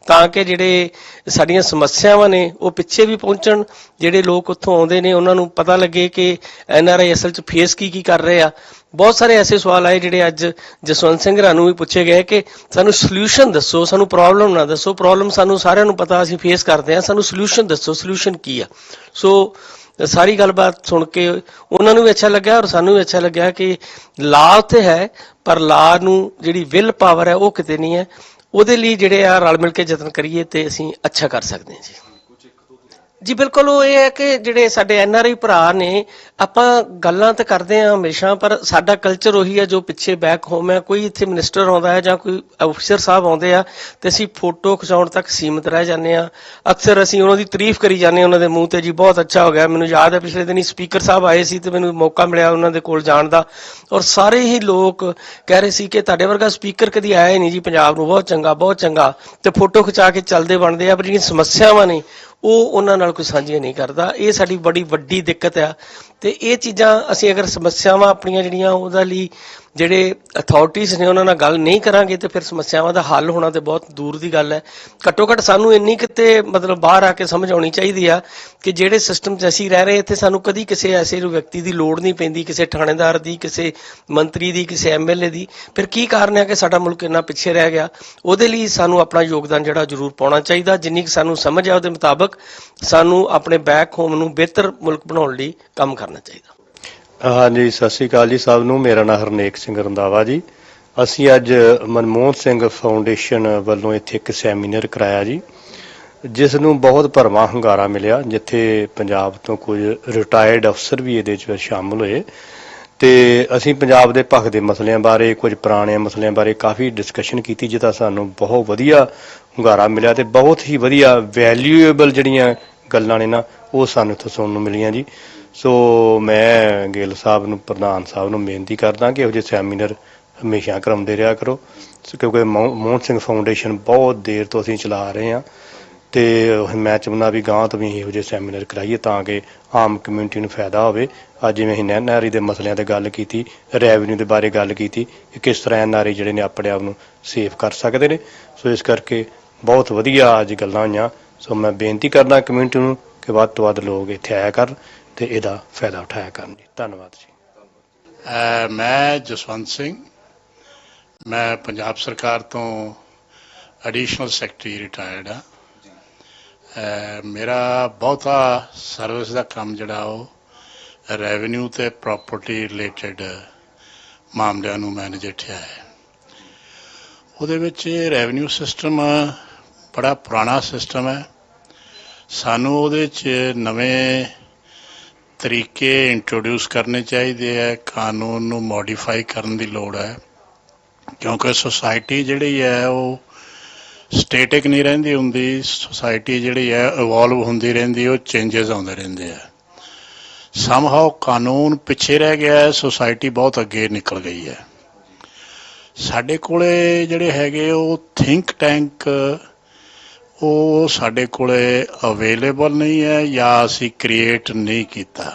ਤਾਂ ਕਿ ਜਿਹੜੇ ਸਾਡੀਆਂ ਸਮੱਸਿਆਵਾਂ ਨੇ ਉਹ ਪਿੱਛੇ ਵੀ ਪਹੁੰਚਣ। ਜਿਹੜੇ ਲੋਕ ਉੱਥੋਂ ਆਉਂਦੇ ਨੇ ਉਹਨਾਂ ਨੂੰ ਪਤਾ ਲੱਗੇ ਕਿ ਐਨਆਰਆਈ ਅਸਲ 'ਚ ਫੇਸ ਕੀ ਕਰ ਰਹੇ ਆ। ਬਹੁਤ ਸਾਰੇ ਐਸੇ ਸਵਾਲ ਆਏ ਜਿਹੜੇ ਅੱਜ ਜਸਵੰਤ ਸਿੰਘ ਹੋਰਾਂ ਨੂੰ ਵੀ ਪੁੱਛੇ ਗਏ ਕਿ ਸਾਨੂੰ ਸੋਲਿਊਸ਼ਨ ਦੱਸੋ, ਸਾਨੂੰ ਪ੍ਰੋਬਲਮ ਨਾ ਦੱਸੋ। ਪ੍ਰੋਬਲਮ ਸਾਨੂੰ ਸਾਰਿਆਂ ਨੂੰ ਪਤਾ, ਅਸੀਂ ਫੇਸ ਕਰਦੇ ਹਾਂ, ਸਾਨੂੰ ਸੋਲਿਊਸ਼ਨ ਦੱਸੋ, ਸੋਲਿਊਸ਼ਨ ਕੀ ਆ। ਸੋ ਸਾਰੀ ਗੱਲਬਾਤ ਸੁਣ ਕੇ ਉਹਨਾਂ ਨੂੰ ਵੀ ਅੱਛਾ ਲੱਗਿਆ, ਔਰ ਸਾਨੂੰ ਵੀ ਅੱਛਾ ਲੱਗਿਆ ਕਿ ਲਾਅ ਉੱਥੇ ਹੈ, ਪਰ ਲਾਅ ਨੂੰ ਜਿਹੜੀ ਵਿਲ ਪਾਵਰ ਹੈ ਉਹ ਕਿਤੇ ਨਹੀਂ ਹੈ। ਉਹਦੇ ਲਈ ਜਿਹੜੇ ਆ ਰਲ ਮਿਲ ਕੇ ਯਤਨ ਕਰੀਏ ਤੇ ਅਸੀਂ ਅੱਛਾ ਕਰ ਸਕਦੇ ਹਾਂ ਜੀ। ਬਿਲਕੁਲ ਉਹ ਇਹ ਹੈ ਕਿ ਜਿਹੜੇ ਸਾਡੇ ਐਨਆਰਆਈ ਭਰਾ ਨੇ, ਆਪਾਂ ਗੱਲਾਂ ਤਾਂ ਕਰਦੇ ਹਾਂ ਹਮੇਸ਼ਾ, ਪਰ ਸਾਡਾ ਕਲਚਰ ਉਹੀ ਹੈ ਜੋ ਪਿੱਛੇ ਬੈਕ ਹੋਮ ਹੈ। ਕੋਈ ਇੱਥੇ ਮਿਨਿਸਟਰ ਆਉਂਦਾ ਹੈ ਜਾਂ ਕੋਈ ਅਫਸਰ ਸਾਹਿਬ ਆਉਂਦੇ ਆ ਤੇ ਅਸੀਂ ਫੋਟੋ ਖਿਚਾਉਣ ਤੱਕ ਸੀਮਿਤ ਰਹਿ ਜਾਂਦੇ ਹਾਂ। ਅਕਸਰ ਅਸੀਂ ਉਹਨਾਂ ਦੀ ਤਾਰੀਫ ਕਰੀ ਜਾਂਦੇ ਹਾਂ ਉਹਨਾਂ ਦੇ ਮੂੰਹ ਤੇ, ਜੀ ਬਹੁਤ ਅੱਛਾ ਹੋ ਗਿਆ। ਮੈਨੂੰ ਯਾਦ ਹੈ ਪਿਛਲੇ ਦਿਨੀ ਸਪੀਕਰ ਸਾਹਿਬ ਆਏ ਸੀ ਤੇ ਮੈਨੂੰ ਮੌਕਾ ਮਿਲਿਆ ਉਹਨਾਂ ਦੇ ਕੋਲ ਜਾਣ ਦਾ, ਔਰ ਸਾਰੇ ਹੀ ਲੋਕ ਕਹਿ ਰਹੇ ਸੀ ਕਿ ਤੁਹਾਡੇ ਵਰਗਾ ਸਪੀਕਰ ਕਦੀ ਆਇਆ ਹੀ ਨਹੀਂ ਜੀ ਪੰਜਾਬ ਨੂੰ, ਬਹੁਤ ਚੰਗਾ ਬਹੁਤ ਚੰਗਾ, ਤੇ ਫੋਟੋ ਖਿਚਾ ਕੇ ਚੱਲਦੇ ਬਣਦੇ ਆ, ਪਰ ਜਿਹੜੀਆਂ ਸਮੱਸਿਆਵਾਂ ਨੇ ਉਹ ਉਹਨਾਂ ਨਾਲ ਕੋਈ ਸਾਂਝੀਆਂ ਨਹੀਂ ਕਰਦਾ। ਇਹ ਸਾਡੀ ਬੜੀ ਵੱਡੀ ਦਿੱਕਤ ਆ। ਤੇ ਇਹ ਚੀਜ਼ਾਂ ਅਸੀਂ ਅਗਰ ਸਮੱਸਿਆਵਾਂ ਆਪਣੀਆਂ ਜਿਹੜੀਆਂ ਉਹਦੇ ਲਈ ਜਿਹੜੇ ਅਥਾਰਟੀਜ਼ ਨੇ ਉਹਨਾਂ ਨਾਲ ਗੱਲ ਨਹੀਂ ਕਰਾਂਗੇ ਤੇ ਫਿਰ ਸਮੱਸਿਆਵਾਂ ਦਾ ਹੱਲ ਹੋਣਾ ਤੇ ਬਹੁਤ ਦੂਰ ਦੀ ਗੱਲ ਹੈ। ਘੱਟੋ ਘੱਟ ਸਾਨੂੰ ਇੰਨੀ ਕਿਤੇ ਮਤਲਬ ਬਾਹਰ ਆ ਕੇ ਸਮਝ ਆਉਣੀ ਚਾਹੀਦੀ ਆ ਕਿ ਜਿਹੜੇ ਸਿਸਟਮ 'ਚ ਅਸੀਂ ਰਹਿ ਰਹੇ ਇੱਥੇ ਸਾਨੂੰ ਕਦੀ ਕਿਸੇ ਐਸੇ ਵਿਅਕਤੀ ਦੀ ਲੋੜ ਨਹੀਂ ਪੈਂਦੀ, ਕਿਸੇ ਥਾਣੇਦਾਰ ਦੀ, ਕਿਸੇ ਮੰਤਰੀ ਦੀ, ਕਿਸੇ ਐਮਐਲਏ ਦੀ। ਫਿਰ ਕੀ ਕਾਰਨ ਹੈ ਕਿ ਸਾਡਾ ਮੁਲਕ ਇੰਨਾ ਪਿੱਛੇ ਰਹਿ ਗਿਆ? ਉਹਦੇ ਲਈ ਸਾਨੂੰ ਆਪਣਾ ਯੋਗਦਾਨ ਜਿਹੜਾ ਜ਼ਰੂਰ ਪਾਉਣਾ ਚਾਹੀਦਾ। ਜਿੰਨੀ ਕੁ ਸਾਨੂੰ ਸਮਝ ਆ ਉਹਦੇ ਮੁਤਾਬਕ ਸਾਨੂੰ ਆਪਣੇ ਬੈਕ ਹੋਮ ਨੂੰ ਬਿਹਤਰ ਮੁਲਕ ਬਣਾਉਣ ਲਈ ਕੰਮ ਕਰਨਾ ਚਾਹੀਦਾ। ਹਾਂਜੀ, ਸਤਿ ਸ਼੍ਰੀ ਅਕਾਲ ਜੀ ਸਭ ਨੂੰ। ਮੇਰਾ ਨਾਮ ਹਰਨੇਕ ਸਿੰਘ ਰੰਧਾਵਾ ਜੀ। ਅਸੀਂ ਅੱਜ ਮਨਮੋਹਨ ਸਿੰਘ ਫਾਊਂਡੇਸ਼ਨ ਵੱਲੋਂ ਇੱਥੇ ਇੱਕ ਸੈਮੀਨਾਰ ਕਰਾਇਆ ਜੀ, ਜਿਸ ਨੂੰ ਬਹੁਤ ਭਰਵਾਂ ਹੁੰਗਾਰਾ ਮਿਲਿਆ, ਜਿੱਥੇ ਪੰਜਾਬ ਤੋਂ ਕੁਝ ਰਿਟਾਇਰਡ ਅਫਸਰ ਵੀ ਇਹਦੇ 'ਚ ਸ਼ਾਮਲ ਹੋਏ ਤੇ ਅਸੀਂ ਪੰਜਾਬ ਦੇ ਭਖ ਦੇ ਮਸਲਿਆਂ ਬਾਰੇ, ਕੁਝ ਪੁਰਾਣੇ ਮਸਲਿਆਂ ਬਾਰੇ ਕਾਫੀ ਡਿਸਕਸ਼ਨ ਕੀਤੀ, ਜਿਹਦਾ ਸਾਨੂੰ ਬਹੁਤ ਵਧੀਆ ਹੁੰਗਾਰਾ ਮਿਲਿਆ ਤੇ ਬਹੁਤ ਹੀ ਵਧੀਆ ਵੈਲਿਊਏਬਲ ਜਿਹੜੀਆਂ ਗੱਲਾਂ ਨੇ ਨਾ ਉਹ ਸਾਨੂੰ ਇੱਥੋਂ ਸੁਣਨ ਨੂੰ ਮਿਲੀਆਂ ਜੀ। ਸੋ ਮੈਂ ਗਿੱਲ ਸਾਹਿਬ ਨੂੰ, ਪ੍ਰਧਾਨ ਸਾਹਿਬ ਨੂੰ ਬੇਨਤੀ ਕਰਦਾ ਕਿ ਇਹੋ ਜਿਹੇ ਸੈਮੀਨਾਰ ਹਮੇਸ਼ਾ ਕਰਾਉਂਦੇ ਰਿਹਾ ਕਰੋ, ਕਿਉਂਕਿ ਮੋਹਨ ਸਿੰਘ ਫਾਊਂਡੇਸ਼ਨ ਬਹੁਤ ਦੇਰ ਤੋਂ ਅਸੀਂ ਚਲਾ ਰਹੇ ਹਾਂ ਤੇ ਮੈਂ ਚਾਹੁੰਦਾ ਵੀ ਗਾਂਹ ਤੋਂ ਵੀ ਇਹੋ ਜਿਹੇ ਸੈਮੀਨਾਰ ਕਰਾਈਏ ਤਾਂ ਕਿ ਆਮ ਕਮਿਊਨਿਟੀ ਨੂੰ ਫਾਇਦਾ ਹੋਵੇ। ਅੱਜ ਜਿਵੇਂ ਅਸੀਂ ਐਨਆਰਆਈ ਦੇ ਮਸਲਿਆਂ 'ਤੇ ਗੱਲ ਕੀਤੀ, ਰੈਵਨਿਊ ਦੇ ਬਾਰੇ ਗੱਲ ਕੀਤੀ ਕਿ ਕਿਸ ਤਰ੍ਹਾਂ ਐਨਆਰਆਈ ਜਿਹੜੇ ਨੇ ਆਪਣੇ ਆਪ ਨੂੰ ਸੇਫ ਕਰ ਸਕਦੇ ਨੇ। ਸੋ ਇਸ ਕਰਕੇ ਬਹੁਤ ਵਧੀਆ ਅੱਜ ਗੱਲਾਂ ਹੋਈਆਂ। ਸੋ ਮੈਂ ਬੇਨਤੀ ਕਰਦਾ ਕਮਿਊਨਿਟੀ ਨੂੰ ਕਿ ਵੱਧ ਤੋਂ ਵੱਧ ਲੋਕ ਇੱਥੇ ਆਇਆ ਕਰਨ ਤੇ ਇਹਦਾ ਫਾਇਦਾ ਉਠਾਇਆ ਕਰਨ ਜੀ। ਧੰਨਵਾਦ ਜੀ। ਮੈਂ ਜਸਵੰਤ ਸਿੰਘ, ਮੈਂ ਪੰਜਾਬ ਸਰਕਾਰ ਤੋਂ ਐਡੀਸ਼ਨਲ ਸੈਕਟਰੀ ਰਿਟਾਇਰਡ ਹਾਂ। ਮੇਰਾ ਬਹੁਤਾ ਸਰਵਿਸ ਦਾ ਕੰਮ ਜਿਹੜਾ ਉਹ ਰੈਵਨਿਊ ਤੇ ਪ੍ਰਾਪਰਟੀ ਰਿਲੇਟਡ ਮਾਮਲਿਆਂ ਨੂੰ ਮੈਂ ਨਜਿੱਠਿਆ ਹੈ। ਉਹਦੇ ਵਿੱਚ ਇਹ ਰੈਵਨਿਊ ਸਿਸਟਮ ਬੜਾ ਪੁਰਾਣਾ ਸਿਸਟਮ ਹੈ। ਸਾਨੂੰ ਉਹਦੇ 'ਚ ਨਵੇਂ ਤਰੀਕੇ ਇੰਟਰੋਡਿਊਸ ਕਰਨੇ ਚਾਹੀਦੇ ਹੈ, ਕਾਨੂੰਨ ਨੂੰ ਮੋਡੀਫਾਈ ਕਰਨ ਦੀ ਲੋੜ ਹੈ, ਕਿਉਂਕਿ ਸੁਸਾਇਟੀ ਜਿਹੜੀ ਹੈ ਉਹ ਸਟੇਟਿਕ ਨਹੀਂ ਰਹਿੰਦੀ ਹੁੰਦੀ। ਸੁਸਾਇਟੀ ਜਿਹੜੀ ਹੈ ਇਵੋਲਵ ਹੁੰਦੀ ਰਹਿੰਦੀ, ਉਹ ਚੇਂਜਸ ਆਉਂਦੇ ਰਹਿੰਦੇ ਆ। ਸਮਹਾਓ ਕਾਨੂੰਨ ਪਿੱਛੇ ਰਹਿ ਗਿਆ ਹੈ, ਸੁਸਾਇਟੀ ਬਹੁਤ ਅੱਗੇ ਨਿਕਲ ਗਈ ਹੈ। ਸਾਡੇ ਕੋਲੇ ਜਿਹੜੇ ਹੈਗੇ ਉਹ ਥਿੰਕ ਟੈਂਕ ਉਹ ਸਾਡੇ ਕੋਲੇ ਅਵੇਲੇਬਲ ਨਹੀਂ ਹੈ ਜਾਂ ਅਸੀਂ ਕ੍ਰੀਏਟ ਨਹੀਂ ਕੀਤਾ।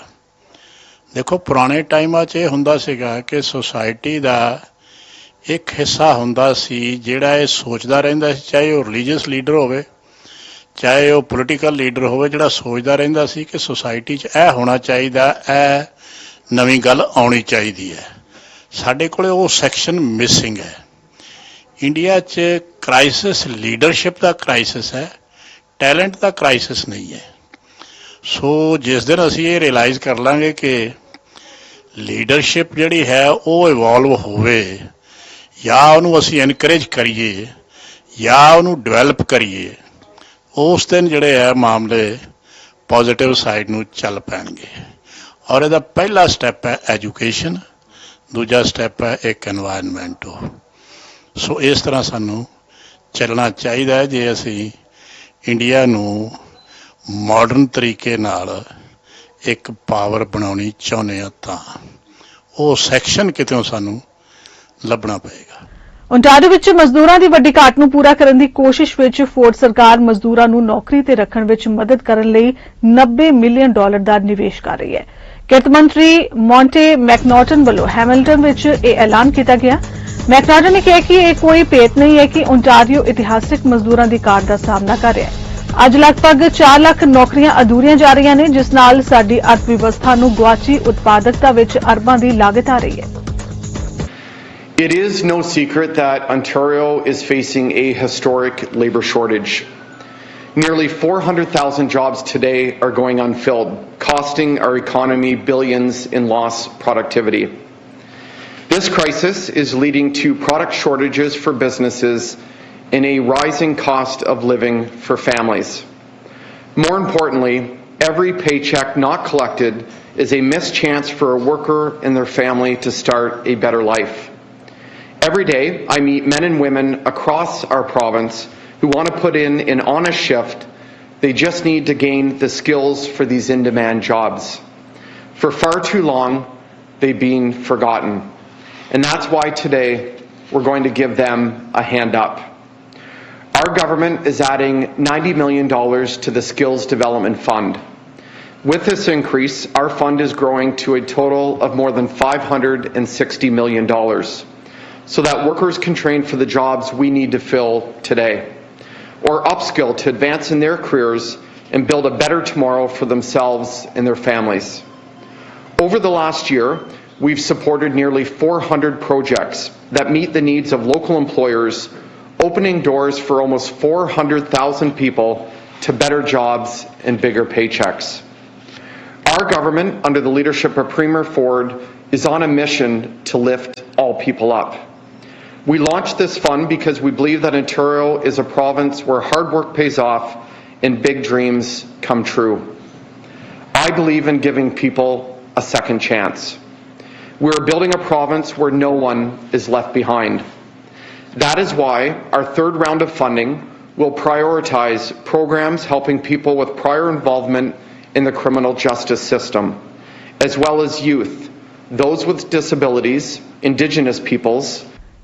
ਦੇਖੋ ਪੁਰਾਣੇ ਟਾਈਮਾਂ 'ਚ ਇਹ ਹੁੰਦਾ ਸੀਗਾ ਕਿ ਸੁਸਾਇਟੀ ਦਾ ਇੱਕ ਹਿੱਸਾ ਹੁੰਦਾ ਸੀ ਜਿਹੜਾ ਇਹ ਸੋਚਦਾ ਰਹਿੰਦਾ ਸੀ, ਚਾਹੇ ਉਹ ਰਿਲੀਜੀਅਸ ਲੀਡਰ ਹੋਵੇ ਚਾਹੇ ਉਹ ਪੋਲੀਟੀਕਲ ਲੀਡਰ ਹੋਵੇ, ਜਿਹੜਾ ਸੋਚਦਾ ਰਹਿੰਦਾ ਸੀ ਕਿ ਸੁਸਾਇਟੀ 'ਚ ਇਹ ਹੋਣਾ ਚਾਹੀਦਾ, ਇਹ ਨਵੀਂ ਗੱਲ ਆਉਣੀ ਚਾਹੀਦੀ ਹੈ। ਸਾਡੇ ਕੋਲੇ ਉਹ ਸੈਕਸ਼ਨ ਮਿਸਿੰਗ ਹੈ। ਇੰਡੀਆ 'ਚ ਕ੍ਰਾਈਸਿਸ ਲੀਡਰਸ਼ਿਪ ਦਾ ਕ੍ਰਾਈਸਿਸ ਹੈ, ਟੈਲੈਂਟ ਦਾ ਕ੍ਰਾਈਸਿਸ ਨਹੀਂ ਹੈ। ਸੋ ਜਿਸ ਦਿਨ ਅਸੀਂ ਇਹ ਰਿਅਲਾਈਜ਼ ਕਰ ਲਾਂਗੇ ਕਿ ਲੀਡਰਸ਼ਿਪ ਜਿਹੜੀ ਹੈ ਉਹ ਇਵੋਲਵ ਹੋਵੇ ਜਾਂ ਉਹਨੂੰ ਅਸੀਂ ਐਨਕਰੇਜ ਕਰੀਏ ਜਾਂ ਉਹਨੂੰ ਡਿਵੈਲਪ ਕਰੀਏ, ਉਸ ਦਿਨ ਜਿਹੜੇ ਹੈ ਮਾਮਲੇ ਪੋਜ਼ੀਟਿਵ ਸਾਈਡ ਨੂੰ ਚੱਲ ਪੈਣਗੇ। ਔਰ ਇਹਦਾ ਪਹਿਲਾ ਸਟੈਪ ਹੈ ਐਜੂਕੇਸ਼ਨ, ਦੂਜਾ ਸਟੈਪ ਹੈ ਇੱਕ ਐਨਵਾਇਰਨਮੈਂਟ। ਸੋ ਇਸ ਤਰ੍ਹਾਂ ਸਾਨੂੰ ਚੱਲਣਾ ਚਾਹੀਦਾ ਹੈ ਜੇ ਅਸੀਂ ਇੰਡੀਆ ਨੂੰ ਮਾਡਰਨ ਤਰੀਕੇ ਨਾਲ ਇੱਕ ਪਾਵਰ ਬਣਾਉਣੀ ਚਾਹੁੰਦੇ ਹਾਂ ਤਾਂ ਉਹ ਸੈਕਸ਼ਨ ਕਿਤੋਂ ਸਾਨੂੰ ਲੱਭਣਾ ਪਏਗਾ। ਓਨਟਾਰੀਓ ਵਿੱਚ ਮਜ਼ਦੂਰਾਂ ਦੀ ਵੱਡੀ ਘਾਟ ਨੂੰ ਪੂਰਾ ਕਰਨ ਦੀ ਕੋਸ਼ਿਸ਼ ਵਿੱਚ ਫੋਰਡ ਸਰਕਾਰ ਮਜ਼ਦੂਰਾਂ ਨੂੰ ਨੌਕਰੀ ਤੇ ਰੱਖਣ ਵਿੱਚ ਮਦਦ ਕਰਨ ਲਈ $90 ਮਿਲੀਅਨ ਦਾ ਨਿਵੇਸ਼ ਕਰ ਰਹੀ ਹੈ। ਕਿਰਤ ਮੰਤਰੀ ਮੌਂਟੇ ਮੈਕਨੌਟਨ ਵੱਲੋਂ ਹੈਮਿਲਟਨ ਵਿੱਚ ਇਹ ਐਲਾਨ ਕੀਤਾ ਗਿਆ। ਮੈਕਨੌਟਨ ਨੇ ਕਿਹਾ ਕਿ ਇਹ ਕੋਈ ਭੇਤ ਨਹੀਂ ਹੈ ਕਿ ਓਨਟਾਰੀਓ ਇਤਿਹਾਸਿਕ ਮਜ਼ਦੂਰਾਂ ਦੀ ਘਾਟ ਦਾ ਸਾਹਮਣਾ ਕਰ ਰਿਹਾ ਹੈ। ਅੱਜ ਲਗਭਗ 4 ਲੱਖ ਨੌਕਰੀਆਂ ਅਧੂਰੀਆਂ ਜਾ ਰਹੀਆਂ ਨੇ, ਜਿਸ ਨਾਲ ਸਾਡੀ ਅਰਥ ਵਿਵਸਥਾ ਨੂੰ ਗੁਆਚੀ ਉਤਪਾਦਕਤਾ ਵਿੱਚ ਅਰਬਾਂ ਦੀ ਲਾਗਤ ਆ ਰਹੀ ਹੈ। It is no secret that Ontario is facing a historic labour shortage. Nearly 400,000 jobs today are going unfilled, costing our economy billions in lost productivity. This crisis is leading to product shortages for businesses and a rising cost of living for families. More importantly, every paycheck not collected is a missed chance for a worker and their family to start a better life. Every day, I meet men and women across our province who want to put in an honest shift. They just need to gain the skills for these in-demand jobs. For far too long, they've been forgotten. And that's why today we're going to give them a hand up. Our government is adding $90 million to the Skills Development Fund. With this increase, our fund is growing to a total of more than $560 million. So that workers can train for the jobs we need to fill today, or upskill to advance in their careers and build a better tomorrow for themselves and their families. Over the last year, we've supported nearly 400 projects that meet the needs of local employers, opening doors for almost 400,000 people to better jobs and bigger paychecks. Our government, under the leadership of Premier Ford, is on a mission to lift all people up. We launched this fund because we believe that Ontario is a province where hard work pays off and big dreams come true. I believe in giving people a second chance. We're building a province where no one is left behind. That is why our third round of funding will prioritize programs helping people with prior involvement in the criminal justice system, as well as youth, those with disabilities, Indigenous peoples,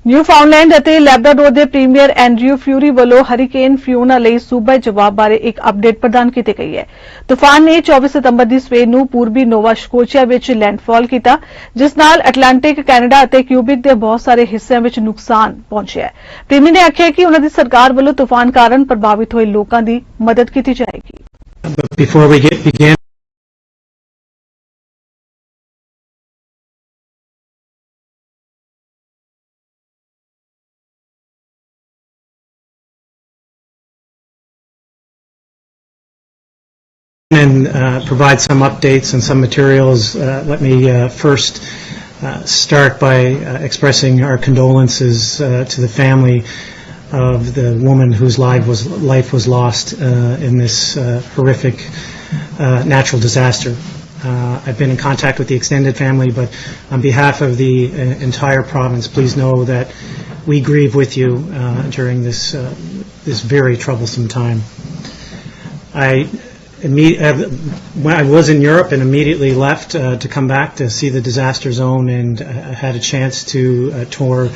ਨਿਊਫਾਊਂਡਲੈਂਡ ਅਤੇ Labrador ਦੇ premier Andrew fury ਵੱਲੋਂ hurricane ਫਿਓਨਾ ਲਈ ਸੂਬਾਈ ਜਵਾਬ ਬਾਰੇ ਇੱਕ update ਪ੍ਰਦਾਨ ਕੀਤੀ ਗਈ ਹੈ। ਤੂਫਾਨ ਨੇ 24 ਸਤੰਬਰ ਦੀ ਸਵੇਰ ਨੂੰ ਪੂਰਬੀ ਨੋਵਾ ਸਕੋਸ਼ੀਆ ਵਿੱਚ ਲੈਂਡਫਾਲ ਕੀਤਾ, ਜਿਸ ਨਾਲ ਅਟਲਾਂਟਿਕ, ਕੈਨੇਡਾ ਅਤੇ ਕਿਊਬਿਕ ਦੇ ਬਹੁਤ ਸਾਰੇ ਹਿੱਸਿਆਂ ਵਿੱਚ ਨੁਕਸਾਨ ਪਹੁੰਚਿਆ ਹੈ। ਪ੍ਰੀਮੀਅਰ ਨੇ ਆਖਿਆ ਕਿ ਉਨ੍ਹਾਂ ਦੀ ਸਰਕਾਰ ਵੱਲੋਂ ਤੂਫਾਨ ਕਾਰਨ ਪ੍ਰਭਾਵਿਤ ਹੋਏ ਲੋਕਾਂ ਦੀ ਮਦਦ ਕੀਤੀ ਜਾਏਗੀ। Before we begin, and provide some updates and some materials. Let me first start by expressing our condolences to the family of the woman whose life was lost in this horrific natural disaster. I've been in contact with the extended family, but on behalf of the entire province, please know that we grieve with you during this very troublesome time. When I was in Europe and immediately left to come back to see the disaster zone, and I had a chance to tour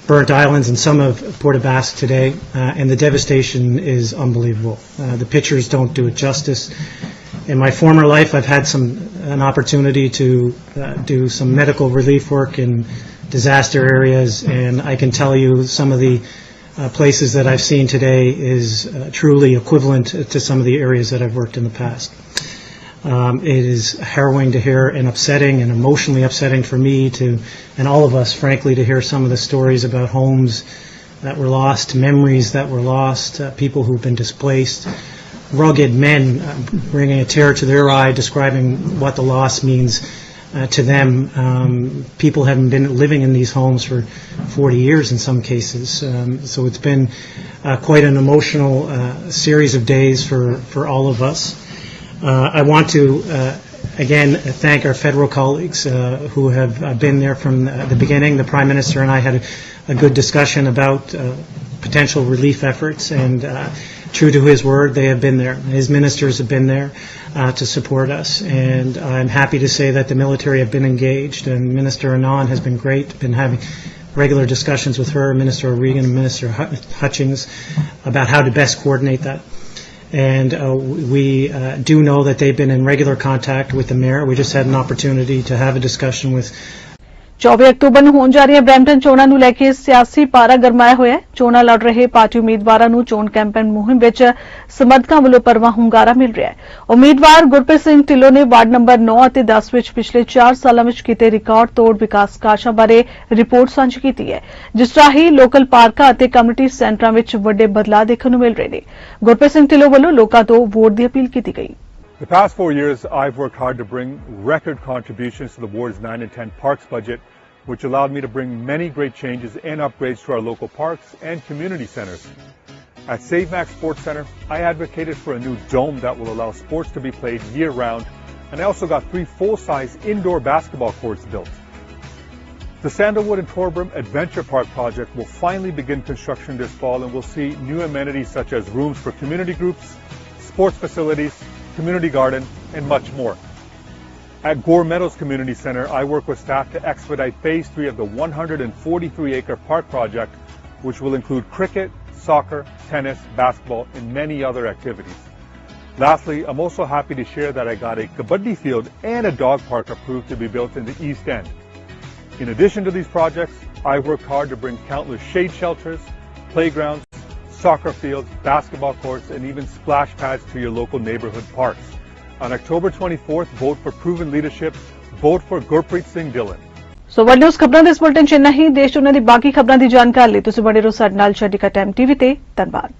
burnt islands and some of Port aux Basques today, and the devastation is unbelievable. The pictures don't do it justice. In my former life, I've had an opportunity to do some medical relief work in disaster areas, and I can tell you some of the places that I've seen today is truly equivalent to some of the areas that I've worked in the past. It is harrowing to hear and upsetting and emotionally upsetting for me and all of us, frankly, to hear some of the stories about homes that were lost, memories that were lost, people who've been displaced, rugged men bringing a tear to their eye, describing what the loss means to them. People haven't been living in these homes for 40 years in some cases. So it's been quite an emotional series of days for all of us. I want to again thank our federal colleagues who have been there from the beginning. The Prime Minister and I had a good discussion about potential relief efforts, and true to his word, they have been there. His ministers have been there to support us, and I'm happy to say that the military have been engaged, and Minister Anand has been great, been having regular discussions with her, Minister O'Regan and Minister Hutchings, about how to best coordinate that. And we do know that they've been in regular contact with the mayor. We just had an opportunity to have a discussion with 24 October ਨੂੰ ਹੋਣ ਜਾ ਰਹੀਆਂ Brampton ਚੋਣਾਂ ਨੂੰ ਲੈ ਕੇ ਸਿਆਸੀ ਪਾਰਾ ਗਰਮਾਇਆ ਹੋਇਆ ਹੈ। ਚੋਣਾਂ ਲੜ ਰਹੇ ਪਾਰਟੀ ਉਮੀਦਵਾਰਾਂ ਨੂੰ ਚੋਣ ਕੈਂਪੇਨ ਮੁਹਿੰਮ ਵਿੱਚ ਸਮਰਥਕਾਂ ਵੱਲੋਂ ਭਰਵਾਂ ਹੁੰਗਾਰਾ ਮਿਲ ਰਿਹਾ ਹੈ। ਉਮੀਦਵਾਰ ਗੁਰਪ੍ਰੀਤ ਸਿੰਘ ਢਿੱਲੋਂ ਨੇ ਵਾਰਡ ਨੰਬਰ 9 ਅਤੇ 10 ਵਿੱਚ ਪਿਛਲੇ 4 ਸਾਲਾਂ ਵਿੱਚ ਕੀਤੇ ਰਿਕਾਰਡ ਤੋੜ ਵਿਕਾਸ ਕਾਰਜਾਂ ਬਾਰੇ ਰਿਪੋਰਟ ਸਾਂਝੀ ਕੀਤੀ ਹੈ, ਜਿਸ ਰਾਹੀਂ ਲੋਕਲ ਪਾਰਕਾਂ ਅਤੇ ਕਮਿਊਨਿਟੀ ਸੈਂਟਰਾਂ ਵਿੱਚ ਵੱਡੇ ਬਦਲਾਅ ਦੇਖਣ ਨੂੰ ਮਿਲ ਰਹੇ ਨੇ। ਗੁਰਪ੍ਰੀਤ ਸਿੰਘ ਢਿੱਲੋਂ ਵੱਲੋਂ ਲੋਕਾਂ ਤੋਂ ਵੋਟ ਦੀ ਅਪੀਲ ਕੀਤੀ ਗਈ। The past 4 years, I've worked hard to bring record contributions to the Ward's 9 and 10 parks budget, which allowed me to bring many great changes and upgrades to our local parks and community centers. At Save Max Sports Center, I advocated for a new dome that will allow sports to be played year-round, and I also got 3 full-size indoor basketball courts built. The Sandalwood and Torbram Adventure Park project will finally begin construction this fall, and we'll see new amenities such as rooms for community groups, sports facilities, community garden, and much more. At Gore Meadows Community Center, I work with staff to expedite Phase 3 of the 143-acre park project, which will include cricket, soccer, tennis, basketball, and many other activities. Lastly, I'm also happy to share that I got a kabaddi field and a dog park approved to be built in the East End. In addition to these projects, I've worked hard to bring countless shade shelters, playgrounds, soccer fields, basketball courts, and even splash pads to your local neighborhood parks. On October 24th, vote for proven leadership. Vote for Gurpreet Singh Dhillon. ਸੋ ਵੱਡੀ news ਖਬਰਾਂ ਦੇ ਇਸ bulletin 'ਚ ਇੰਨਾ ਹੀ। ਦੇਸ਼ ਦੁਨੀਆ ਦੀ ਬਾਕੀ ਖਬਰਾਂ ਦੀ ਜਾਣਕਾਰੀ ਲਈ ਤੁਸੀਂ ਬਣੇ ਰਹੋ ਸਾਡੇ ਨਾਲ। ਚੰਡੀਗੜ੍ਹ ਟਾਈਮ ਟੀਵੀ ਤੇ। ਧੰਨਵਾਦ।